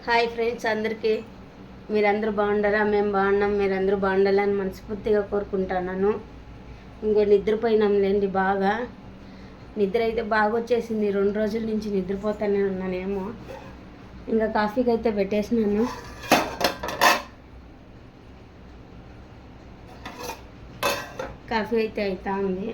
Hi friends, అందరికీ మీరందరూ బాగుండారా? మేము బాగున్నాం, మీరందరూ బాగుండాలని మనస్ఫూర్తిగా కోరుకుంటున్నాను. ఇంకో నిద్రపోయినాంలేండి. బాగా నిద్ర అయితే బాగా వచ్చేసింది. 2 రోజుల నుంచి నిద్రపోతానే ఉన్నానేమో. ఇంకా కాఫీకి అయితే పెట్టేసినాను. కాఫీ అయితే అవుతా ఉంది.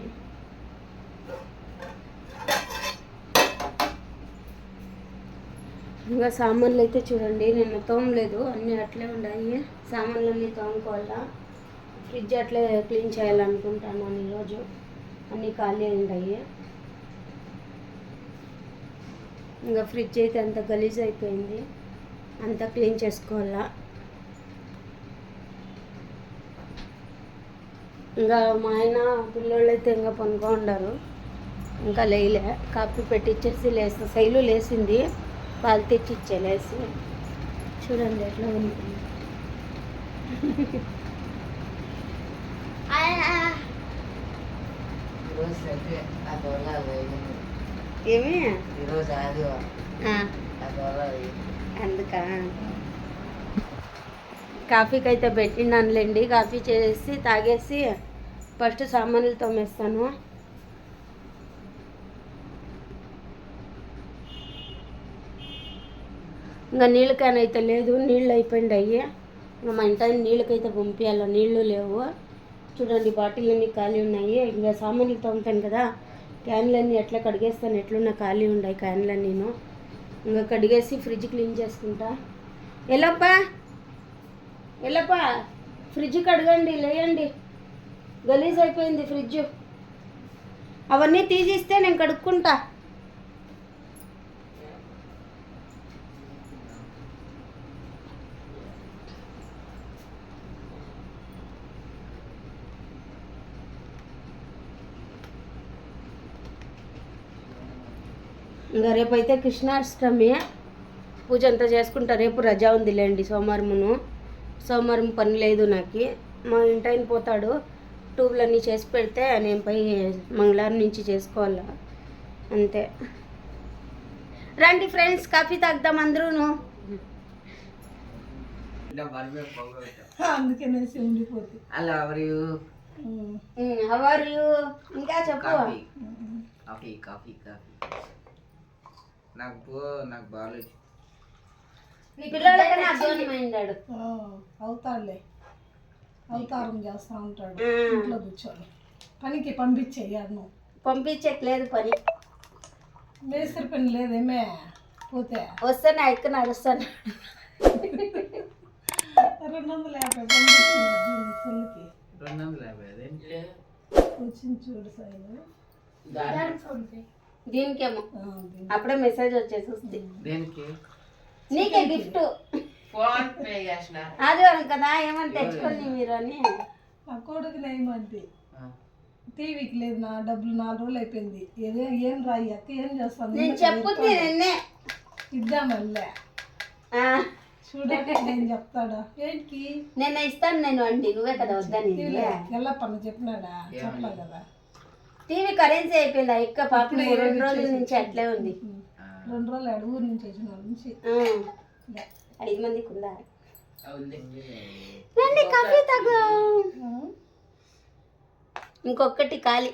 ఇంకా సామాన్లు అయితే చూడండి, నిన్న తోమలేదు, అన్నీ అట్లే ఉన్నాయి. సామాన్లన్నీ తోముకోవాలా. ఫ్రిడ్జ్ అట్లే క్లీన్ చేయాలనుకుంటాను ఈరోజు. అన్నీ ఖాళీ ఉన్నాయి. ఇంకా ఫ్రిడ్జ్ అయితే అంత గలీజ్ అయిపోయింది, అంతా క్లీన్ చేసుకోవాలా. ఇంకా మా ఆయన పిల్లోళ్ళు అయితే ఇంకా పనుకోండారు, ఇంకా లేలే. కాఫీ పెట్టిచ్చేసి లేస్తా. శైలు లేసింది, పాలు తెచ్చి ఇచ్చేలేసి. చూడండి ఎట్లా ఉంటుంది. ఏమి అందుక కాఫీకి అయితే పెట్టినానులేండి. కాఫీ చేసి తాగేసి ఫస్ట్ సామాన్లు తోమేస్తాను. ఇంకా నీళ్ళ క్యాన్ అయితే లేదు, నీళ్ళు అయిపోయిండాయి. ఇంకా మా ఇంటి నీళ్ళకైతే పంపించాలి, నీళ్ళు లేవు. చూడండి బాటిల్ అన్నీ ఖాళీ ఉన్నాయి. ఇంకా సామాన్లు తోముతాను కదా, క్యాన్లన్నీ ఎట్లా కడిగేస్తాను, ఎట్లున్నా ఖాళీ ఉన్నాయి క్యాన్లన్నీ. నేను ఇంకా కడిగేసి ఫ్రిడ్జ్ క్లీన్ చేసుకుంటా. ఎల్లప్ప ఫ్రిడ్జ్ కడగండి, లేయండి, గలీజ్ అయిపోయింది ఫ్రిడ్జ్. అవన్నీ తీసిస్తే నేను కడుక్కుంటా. ఇంకా రేపైతే కృష్ణాష్టమి పూజ అంతా చేసుకుంటా. రేపు రజా ఉందిలేండి, సోమవారం పని లేదు నాకు. మా ఇంటాయన పోతాడు, ట్యూబ్లన్నీ చేసి పెడితే నేను పోయి మంగళవారం నుంచి చేసుకోవాలా, అంతే. రండి ఫ్రెండ్స్, కాఫీ తాగుదాం అందరూను. How are you? ఇంకా చెప్పు. నాకు బాగాలేదు. నీ పిల్లలకన్నా అర్థమైందాడు. అవుతాడులే, అవతారం చేస్తా ఉంటాడు. ఇంట్లో కూర్చొని పనికి పంపించేయాను. పంపించట్లేదు పని, మేస్త్రి పని లేదేమే. పోతే వస్తాను ఎక్కడ నడుస్తాను. 250 పంపించింది చెల్లికి. 250 వచ్చింది చూడు సైలు. దీనికేమో అప్పుడే మెసేజ్ వచ్చేసి వస్తుంది. దేనికి? నీకే గిఫ్ట్. ఫోన్ పే చేసిన ఆదివారం కదా, ఏమని తెచ్చుకోండి మీరు అని. నా కొడుకు నేమంది టీవీకి లేదు, నా డబ్బులు 4 రోజులు అయిపోయింది. ఏం రాయి అక్క, ఏం చేస్తాను నేను చెప్పుద్ది నిన్నే ఇద్దామల్లే. చూడండి నేను చెప్తాడా ఏంటి నిన్న ఇస్తాను నేను అండి, నువ్వే కదా వద్దని. ఎల్లప్పన్న చెప్పినాడా? చెప్పలే కదా. టీవీ కరెన్సీ అయిపోయింది. ఎక్క పాపం 2 రోజుల నుంచి అట్లే ఉంది. 2 రోజులు ఊరు నుంచి వచ్చిన వాళ్ళ నుంచి 5 మందికి ఉందా? రండి కాఫీ తాగు. ఇంకొకటి ఖాళీ.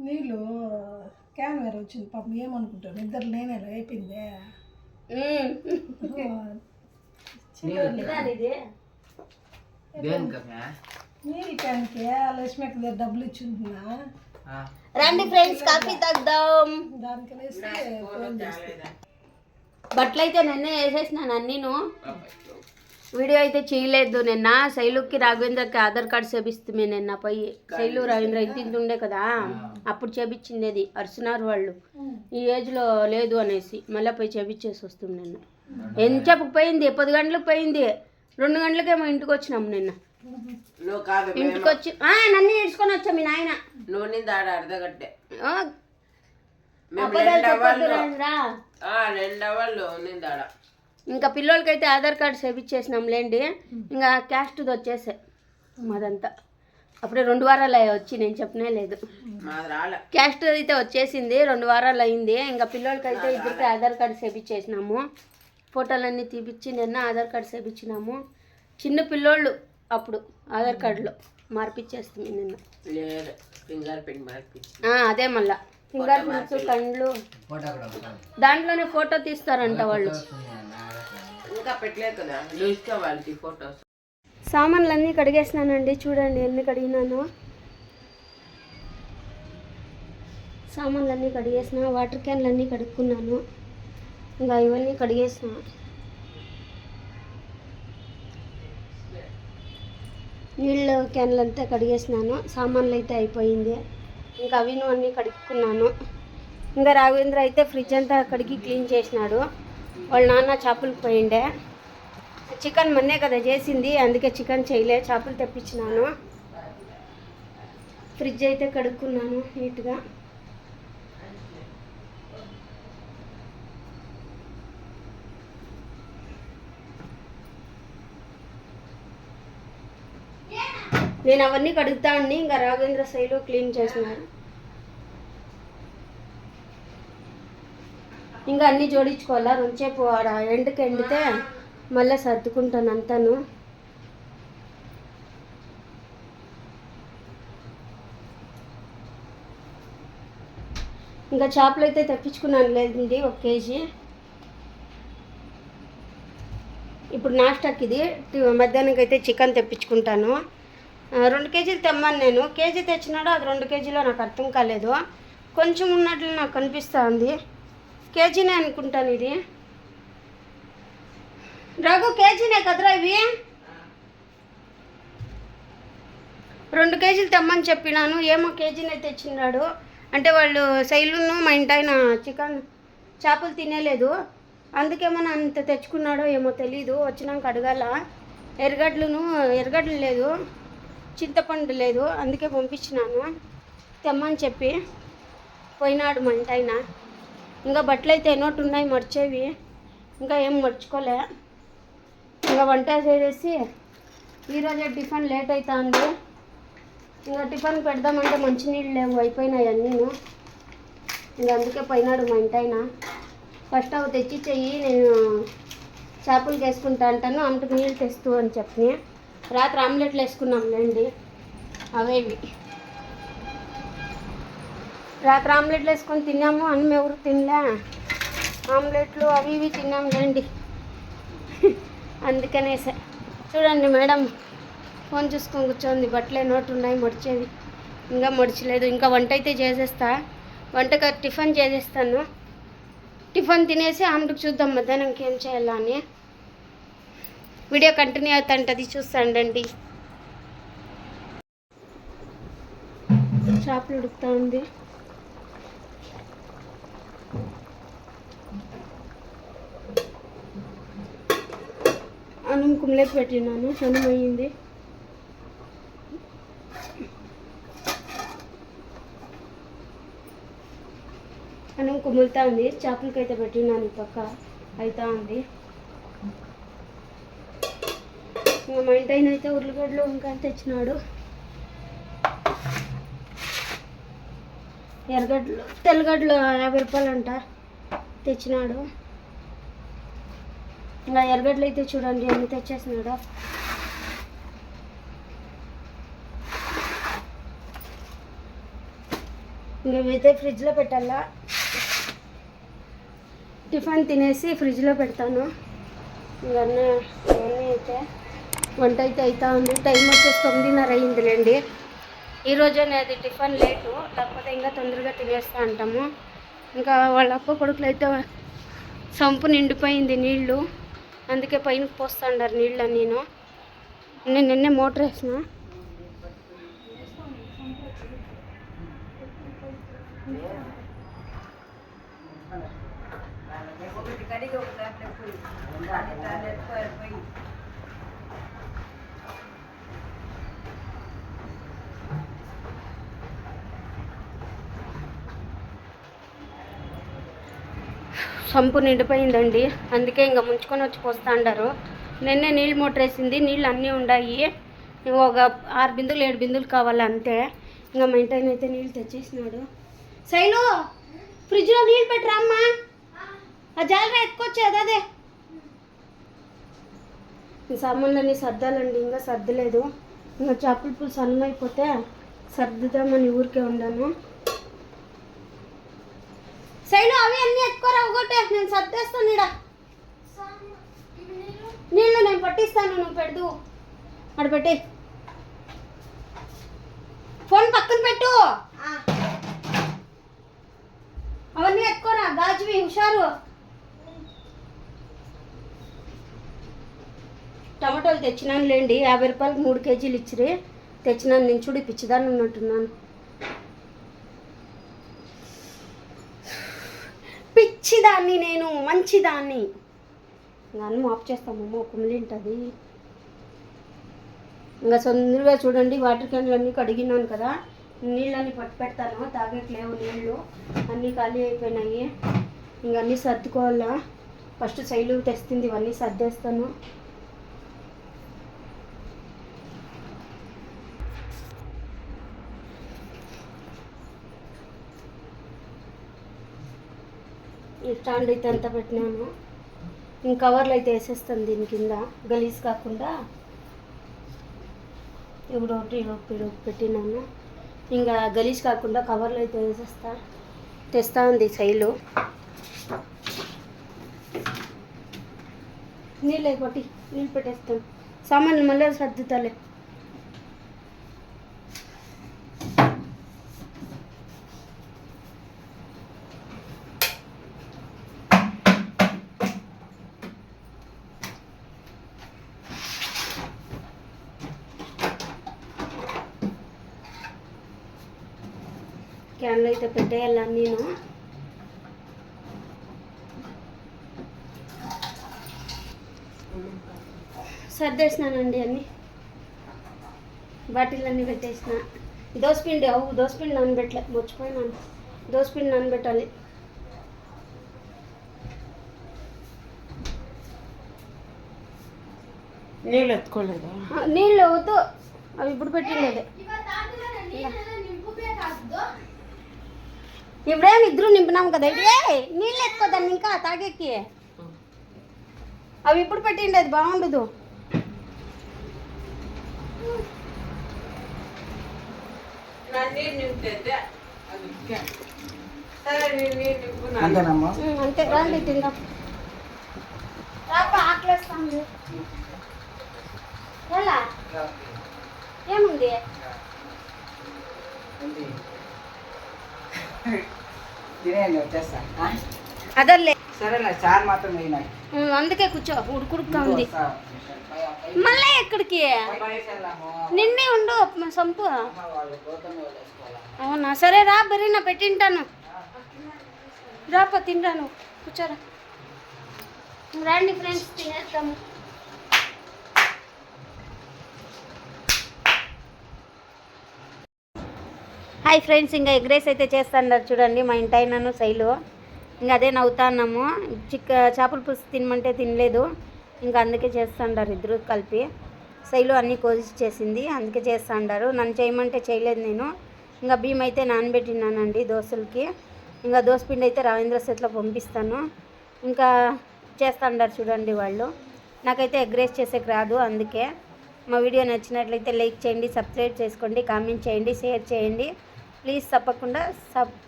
నీళ్ళు క్యాన్ వేరే వచ్చింది పాపం, ఏమనుకుంటారు ఇద్దరు నేనే అయిపోయిందే. నీళ్ళు క్యాన్కి లక్ష్మికి డబ్బులు ఇచ్చింటున్నా. రండి ఫ్రెండ్స్, కాఫీ తాగుదాం. దానికనే బట్టలు అయితే నిన్నే వేసేసినాను అన్నీను. వీడియో అయితే చేయలేదు నిన్న. శైలుకి రాఘవేంద్రకి ఆధార్ కార్డు చేపిస్తుంది నిన్న పోయి. శైలు రాఘవేంద్ర ఇంత ఉండే కదా, అప్పుడు చేపించింది. అది అర్చున్నారు వాళ్ళు, ఈ ఏజ్లో లేదు అనేసి మళ్ళీ పోయి చేపించేసి వస్తుంది నిన్న. ఎంతసేపు పోయింది? 10 గంటలకు పోయింది. 2 గంటలకేమో ఇంటికి వచ్చినాము నిన్న. ఇంటికి వచ్చి నన్ను నేర్చుకొని వచ్చా మీ నాయన. అర్ధగంటే ఇంకా పిల్లలకైతే ఆధార్ కార్డు చేపించేసినాం లేండి. ఇంకా క్యాస్ట్ వచ్చేసే మాదంతా. అప్పుడే 2 వారాలు వచ్చి, నేను చెప్పనే లేదు. క్యాస్ట్ అయితే వచ్చేసింది, 2 వారాలు అయింది. ఇంకా పిల్లలకైతే ఇద్దరికి ఆధార్ కార్డు చేపించేసినాము. ఫోటోలన్నీ తీపిచ్చి నిన్న ఆధార్ కార్డు చేపించినాము. చిన్న పిల్లోళ్ళు అప్పుడు ఆధార్ కార్డులో మార్పిచ్చేస్తుంది నిన్న. లేదు ఫింగర్ ప్రింట్ మార్పించి అదే మళ్ళా ఫింగర్ ప్రింట్స్ కళ్ళు దాంట్లోనే ఫోటో తీస్తారంట వాళ్ళు. ఇంకా పెట్టలేదు కదా చూసుకోవాలి ఫొటోస్. సామాన్లు అన్నీ కడిగేసినానండి, చూడండి ఎన్ని కడిగినాను. సామాన్లు అన్నీ కడిగేసిన, వాటర్ క్యాన్లు అన్నీ కడుక్కున్నాను. ఇంకా ఇవన్నీ కడిగేసిన. నీళ్ళ క్యాన్లు అంతా కడిగేసినాను. సామాన్లు అయితే అయిపోయింది. ఇంకా అవిను అన్నీ కడుక్కున్నాను. ఇంకా రాఘవేంద్ర అయితే ఫ్రిడ్జ్ అంతా కడిగి క్లీన్ చేసినాడు. వాళ్ళ నాన్న చేపలకు పోయిండే. చికెన్ మొన్నే కదా చేసింది, అందుకే చికెన్ చేయలే, చేపలు తెప్పించినాను. ఫ్రిడ్జ్ అయితే కడుక్కున్నాను నీట్గా. నేను అవన్నీ కడుగుతా అండి. ఇంకా రాఘవేంద్ర శైలు క్లీన్ చేసినారు. ఇంకా అన్నీ జోడించుకోవాలా, రెండుసేపు ఆడ ఎండకి ఎండితే మళ్ళీ సర్దుకుంటాను అంతాను. ఇంకా చేపలు అయితే తెప్పించుకున్నాను లేదండి 1 కేజీ. ఇప్పుడు నాస్టాక్ ఇది. మధ్యాహ్నంకి అయితే చికెన్ తెప్పించుకుంటాను. 2 కేజీలు తెమ్మని నేను, కేజీ తెచ్చినాడు, అది 2 కేజీలో నాకు అర్థం కాలేదు. కొంచెం ఉన్నట్లు నాకు కనిపిస్తుంది. కేజీనే అనుకుంటాను ఇది. రఘు కేజీనే కదరా ఇవి? 2 కేజీలు తెమ్మని చెప్పినాను, ఏమో కేజీనే తెచ్చినాడు. అంటే వాళ్ళు శైలును మా ఇంటి ఆయన చికెన్ చేపలు తినేలేదు, అందుకేమో అంత తెచ్చుకున్నాడో ఏమో తెలీదు. వచ్చినాక అడగాల. ఎర్రగడ్డలు లేదు, చింతపండు లేదు, అందుకే పంపించినాను తెమ్మని చెప్పి. పోయినాడు మా ఇంటి ఆయన. ఇంకా బట్టలు అయితే ఎన్నోటి ఉన్నాయి మర్చేవి, ఇంకా ఏం మర్చుకోలే. ఇంకా వంట చేసేసి ఈరోజే టిఫిన్ లేట్ అవుతుంది. ఇంకా టిఫిన్ పెడదామంటే మంచినీళ్ళు లేవు, అయిపోయినాయి అన్నీను. ఇంకా అందుకే పోయినాడు మా ఇంటి ఆయన. ఫస్ట్ అవి తెచ్చి చెయ్యి, నేను చేపలు వేసుకుంటా అంటాను, అమ్మకి నీళ్ళు తెస్తూ అని చెప్పి. రాత్రి ఆమ్లెట్లు వేసుకున్నాం లేండి, అవే ఇవి. రాత్రి ఆమ్లెట్లు వేసుకొని తిన్నాము, అన్నం ఎవరు తినలే. ఆమ్లెట్లు అవి ఇవి తిన్నాం లేండి. అందుకనేసే చూడండి మేడం ఫోన్ చూసుకొని కూర్చోంది. బట్టలు నోటు ఉన్నాయి మడిచేవి, ఇంకా మడిచలేదు. ఇంకా వంట అయితే చేసేస్తా, వంటకి టిఫిన్ చేసేస్తాను. టిఫిన్ తినేసి ఆమెకు చూద్దాం మధ్యాహ్నంకి ఏం చేయాలా అని. వీడియో కంటిన్యూ అవుతుంటుంది, చూస్తాండి. చేపలు ఉడుకుతా ఉంది. అన్నం కుమ్లేకి పెట్టినాను, అన్నం అయ్యింది. అన్నం కుమ్ములుతా ఉంది. చేపలకి అయితే పెట్టినాను, పక్క అవుతా ఉంది. ఇంకా మా ఇంటి ఆయన అయితే ఉర్లగడ్డలు వంకాయలు తెచ్చినాడు. ఎర్రగడ్డలు తెల్లగడ్డలు 50 రూపాయలు అంట తెచ్చినాడు. ఇంకా ఎర్రగడ్డలు అయితే చూడండి ఎన్ని తెచ్చేసినాడు. ఇంకా ఇవైతే ఫ్రిడ్జ్లో పెట్టాలా. టిఫిన్ తినేసి ఫ్రిడ్జ్లో పెడతాను. ఇవన్నీ అయితే వంట అయితే అవుతా ఉంది. టైం వచ్చేసి 9:30 అయిందిలేండి. ఈరోజు అనేది టిఫిన్ లేటు, లేకపోతే ఇంకా తొందరగా తినేస్తూ ఉంటాము. ఇంకా వాళ్ళ అక్క కొడుకులు అయితే సంపు నిండిపోయింది నీళ్ళు, అందుకే పైన పోస్తాండారు నీళ్ళు. నేను నిన్నే మోటార్ వేసిన. సంపు నిండిపోయిందండి, అందుకే ఇంకా ముంచుకొని వచ్చి పోస్తా అంటారు. నిన్నే నీళ్ళు మోటర్ వేసింది, నీళ్ళు అన్నీ ఉన్నాయి. ఒక 6 బిందులు 7 బిందులు కావాలి అంతే. ఇంకా మెయింటైన్ అయితే నీళ్ళు తెచ్చేసినాడు. శైలు ఫ్రిడ్జ్లో నీళ్ళు పెట్టరా అమ్మా, ఆ జాలరా ఎత్తుకొచ్చేది అదే ఈ సామాన్లన్నీ సర్దాలండి, ఇంకా సర్దలేదు. ఇంకా చేపల పులుసు అన్నం అయిపోతే సర్దుదామని ఊరికే ఉండాను. సైలు అవి అన్నీ ఎత్తుకోరా ఒకటే, నేను సర్దేస్తాను. ఇడ నీళ్ళు నేను పట్టిస్తాను, నువ్వు పెడదు. అక్కడ పెట్టి ఫోన్ పక్కన పెట్టు. అవన్నీ ఎత్తుకోరా, గాజువి హుషారు. టమాటోలు తెచ్చినాను లేండి, 50 రూపాయలకి 3 కేజీలు ఇచ్చిరి. తెచ్చినాను, నేను చూడు పిచ్చిదాన్ని ఉన్నట్టున్నాను. పిచ్చిదాన్ని నేను, మంచిదాన్ని. నన్ను మాఫ్ చేస్తామమ్మ, కుమిలింటుంది. ఇంకా తొందరగా చూడండి, వాటర్ క్యాన్లు అన్నీ కడిగినాను కదా, నీళ్ళన్నీ పట్టు పెడతాను. తాగేకి లేవు నీళ్ళు, అన్నీ ఖాళీ అయిపోయినాయి. ఇంక అన్నీ సర్దుకోవాలా. ఫస్ట్ శైలు తెస్తుంది, ఇవన్నీ సర్దేస్తాను. ఈ స్టాండ్ అయితే అంతా పెట్టినాను. ఇంక కవర్లు అయితే వేసేస్తాను దీని కింద, గలీజ్ కాకుండా. ఇప్పుడు ఒకటి పెట్టినాను, ఇంకా గలీజ్ కాకుండా కవర్లు అయితే వేసేస్తా. తెస్తా ఉంది శైలు. నీళ్ళు అయిపోయి నీళ్ళు పెట్టేస్తాను. సామాన్లు మళ్ళీ సర్దుతాలే. క్యాన్లో అయితే పెట్టేయాల నేను. సర్దేసినానండి అన్నీ, బాటిల్ అన్నీ పెట్టేసిన. దోసపిండి దోసపిండి నానబెట్టలే, మర్చిపోయినాను. దోసపిండి నానబెట్టాలి. నీళ్ళు ఎత్తుకోలేదా? నీళ్ళు వద్దు, అవి ఇప్పుడు పెట్టిండేదే. ఇప్పుడేం ఇద్దరు నింపినాం కదా, నీళ్ళు ఎత్తుకోదాన్ని ఇంకా తాగేకి. అవి ఇప్పుడు పెట్టిండేది బాగుండదు. అంతే రండి తిందాం. ఆకలేస్తాంది. ఎలా ఏముంది? అదర్లే సరేలే, చారు మాత్రం వేయినాయి. అందుకే కూర్చో, ఉడుకుడుకుగా ఉంది. మళ్ళీ ఎక్కడికి? నిన్నే ఉండు సంపు. అవునా, సరే రా, బరీనా పెట్టింటాను. రాపా తింటాను, కూర్చోరా. రండి ఫ్రెండ్స్, తినేస్తాము. హాయ్ ఫ్రెండ్స్, ఇంకా ఎగ్ రైస్ అయితే చేస్తాను చూడండి. మా ఇంటి అయినాను శైలు, ఇంకా అదే నవ్వుతా అన్నాము. చేపల పులుసు తినమంటే తినలేదు, ఇంకా అందుకే చేస్తాండారు ఇద్దరు కలిపి. శైలు అన్నీ కోసి చేసింది, అందుకే చేస్తాండారు. నన్ను చేయమంటే చేయలేదు నేను. ఇంకా బియ్యం అయితే నానబెట్టినానండి దోశలకి. ఇంకా దోసపిండి అయితే రవీంద్ర సెట్లో పంపిస్తాను. ఇంకా చేస్తాండారు చూడండి వాళ్ళు. నాకైతే ఎగ్ రైస్ చేసేకి రాదు, అందుకే. మా వీడియో నచ్చినట్లయితే లైక్ చేయండి, సబ్స్క్రైబ్ చేసుకోండి, కామెంట్ చేయండి, షేర్ చేయండి. ప్లీజ్ తప్పకుండా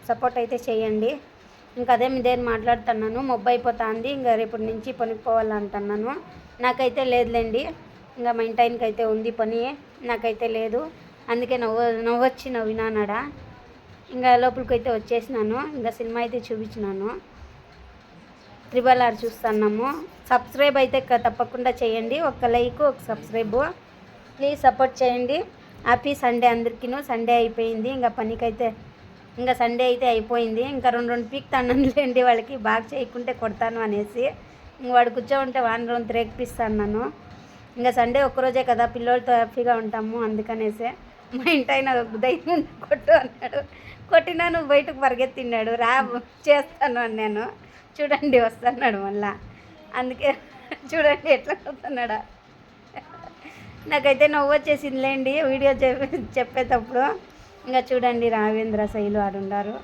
సపోర్ట్ అయితే చేయండి. ఇంకా ఇదేం మాట్లాడుతున్నాను, మొబ్బు అయిపోతుంది. ఇంకా రేపటి నుంచి పనికి పోవాలంటున్నాను. నాకైతే లేదులేండి, ఇంకా మా ఇంటాయనకి అయితే ఉంది పని, నాకైతే లేదు. అందుకే నవ్వొచ్చి నవ్వినానడా. ఇంకా లోపలికి అయితే వచ్చేసినాను. ఇంకా సినిమా అయితే చూపించినాను, RRR చూస్తున్నాము. సబ్స్క్రైబ్ అయితే తప్పకుండా చేయండి, ఒక లైక్ ఒక సబ్స్క్రైబ్ ప్లీజ్ సపోర్ట్ చేయండి. హ్యాపీ సండే అందరికీను. సండే అయిపోయింది, ఇంకా పనికైతే ఇంకా సండే అయితే అయిపోయింది. ఇంకా రెండు పీక్ తండంలేండి వాళ్ళకి, బాగా చేయకుంటే కొడతాను అనేసి. ఇంక వాడు కూర్చోంటే వాడిని 2 రేగిపిస్తాను నన్ను. ఇంకా సండే ఒక్కరోజే కదా, పిల్లలతో హ్యాపీగా ఉంటాము, అందుకనేసే. మా ఇంటైనా ధైర్యం కొట్టు అన్నాడు, కొట్టినా నువ్వు బయటకు పరిగెత్తిన్నాడు. రా చేస్తాను అన్నాను, చూడండి వస్తున్నాడు మళ్ళా. అందుకే చూడండి ఎట్లా కొడుతున్నాడా. నాకైతే నవ్వు వచ్చేసిందిలేండి వీడియో చెప్పేటప్పుడు. ఇంకా చూడండి రావేంద్ర శైలు ఆడుండారు.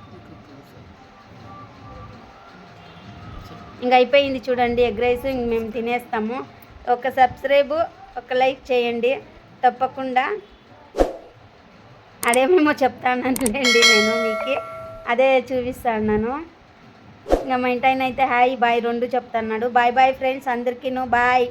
ఇంకా అయిపోయింది చూడండి ఎగ్ రైస్, ఇంక మేము తినేస్తాము. ఒక సబ్స్క్రైబ్ ఒక లైక్ చేయండి తప్పకుండా. అదేమేమో చెప్తానండి నేను మీకు, అదే చూపిస్తాను. ఇంకా మా ఇంటి ఆయన అయితే హాయ్ బాయ్ రెండు చెప్తున్నాడు. బాయ్ బాయ్ ఫ్రెండ్స్ అందరికీ బాయ్.